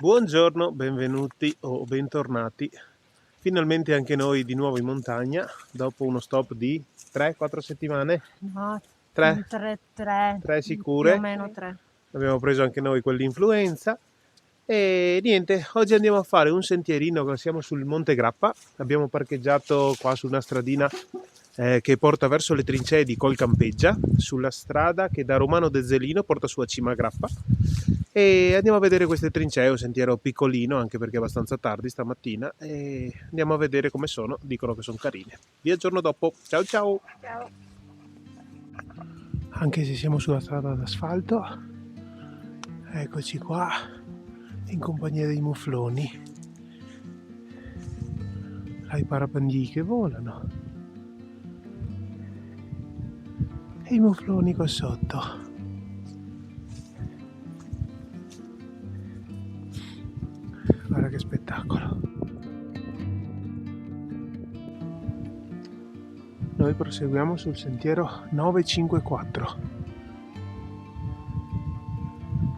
Buongiorno, benvenuti o bentornati. Finalmente anche noi di nuovo in montagna, dopo uno stop di 3-4 settimane. No, 3? 3 3 più sicure. o meno 3. Abbiamo preso anche noi quell'influenza. E niente, oggi andiamo a fare un sentierino, siamo sul Monte Grappa. Abbiamo parcheggiato qua su una stradina che porta verso le trincee di Col Campeggia, sulla strada che da Romano Dezzelino porta su a Cima Grappa. E andiamo a vedere queste trincee, un sentiero piccolino anche perché è abbastanza tardi stamattina, e andiamo a vedere come sono, dicono che sono carine. Vi aggiorno dopo, ciao ciao! Ciao. Anche se siamo sulla strada d'asfalto, eccoci qua in compagnia dei mufloni, là i parapandì che volano e i mufloni qua sotto. Guarda che spettacolo. Noi proseguiamo sul sentiero 954,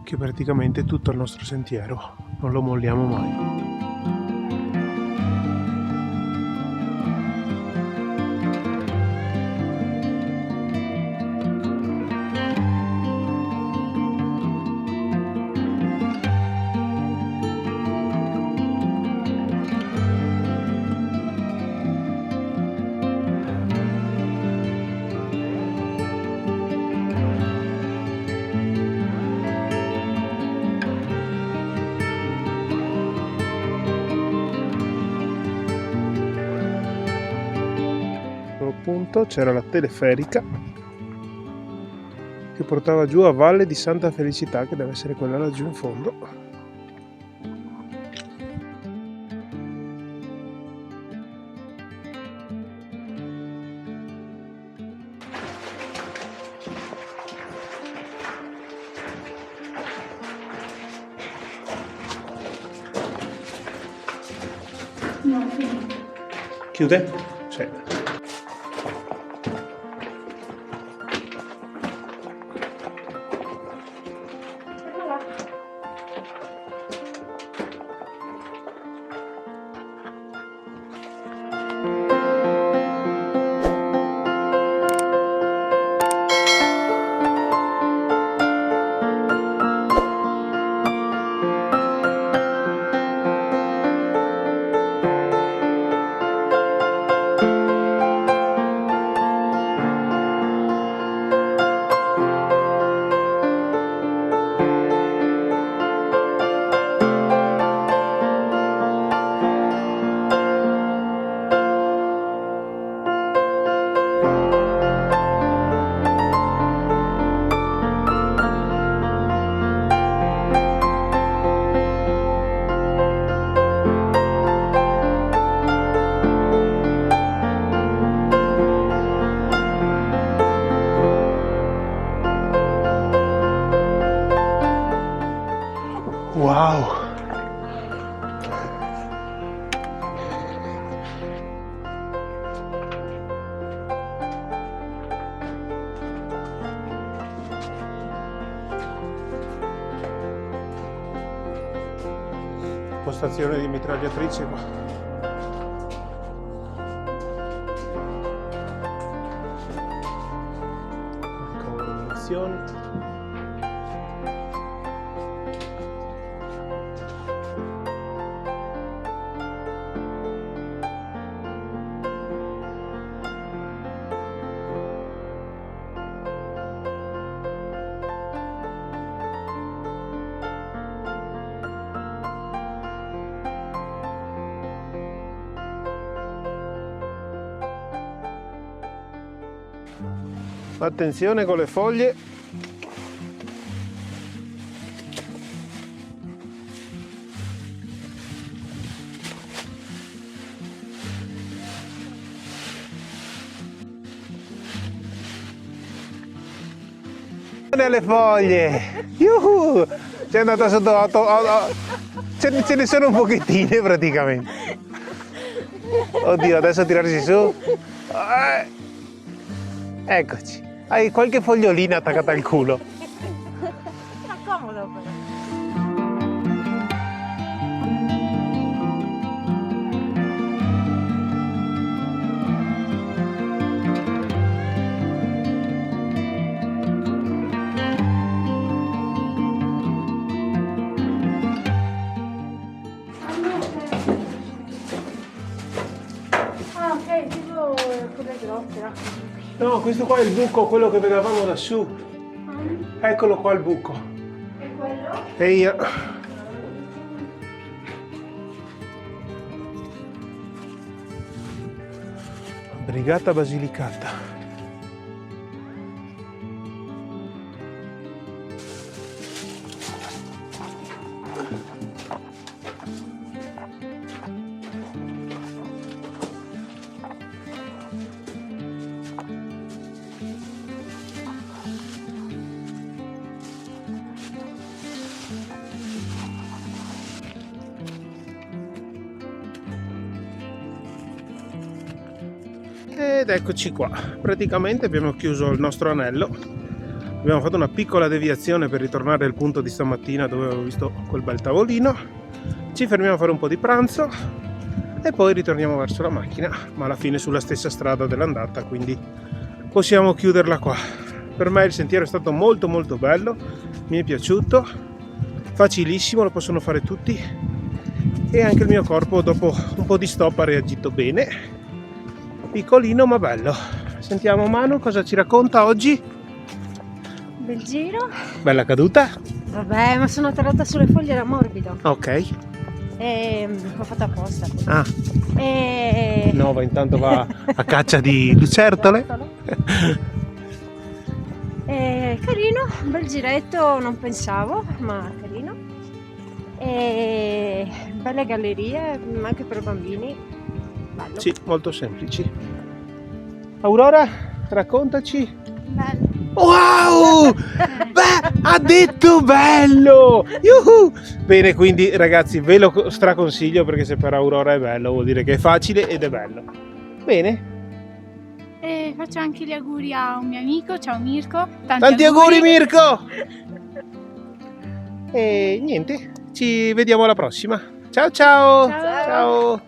che praticamente è tutto il nostro sentiero, non lo molliamo mai. Punto c'era la teleferica che portava giù a Valle di Santa Felicità, che deve essere quella laggiù in fondo. Chiude? Sì. Wow! Postazione di mitragliatrice qua. Munizioni. Attenzione con le foglie. Le foglie. Yuhu! C'è andata sotto. Ce ne sono un pochettine praticamente. Oddio, adesso tirarsi su. Eccoci. Hai qualche fogliolina attaccata al culo. Era comodo però. No, questo qua è il buco, quello che vedevamo lassù. Eccolo qua il buco. E quello? E io. Brigata Basilicata. Ed eccoci qua, praticamente abbiamo chiuso il nostro anello, abbiamo fatto una piccola deviazione per ritornare al punto di stamattina dove avevo visto quel bel tavolino, ci fermiamo a fare un po' di pranzo e poi ritorniamo verso la macchina, ma alla fine sulla stessa strada dell'andata, quindi possiamo chiuderla qua. Per me il sentiero è stato molto molto bello, mi è piaciuto, facilissimo, lo possono fare tutti e anche il mio corpo dopo un po' di stop ha reagito bene. Piccolino ma bello. Sentiamo Manu cosa ci racconta oggi. Bel giro. Bella caduta. Vabbè, ma sono atterrata sulle foglie, era morbido. Ok. L'ho fatto apposta. Ah, E... Nova intanto va a caccia di lucertole. Carino, un bel giretto, non pensavo, ma carino. E belle gallerie, anche per bambini. Bello. Sì, molto semplici. Aurora, raccontaci. Bello. Wow! Beh, ha detto bello! Yuhu! Bene, quindi ragazzi ve lo straconsiglio perché se per Aurora è bello vuol dire che è facile ed è bello. Bene? E faccio anche gli auguri a un mio amico, ciao Mirko. Tanti auguri Mirko! E niente, ci vediamo alla prossima. Ciao ciao! Ciao. Ciao.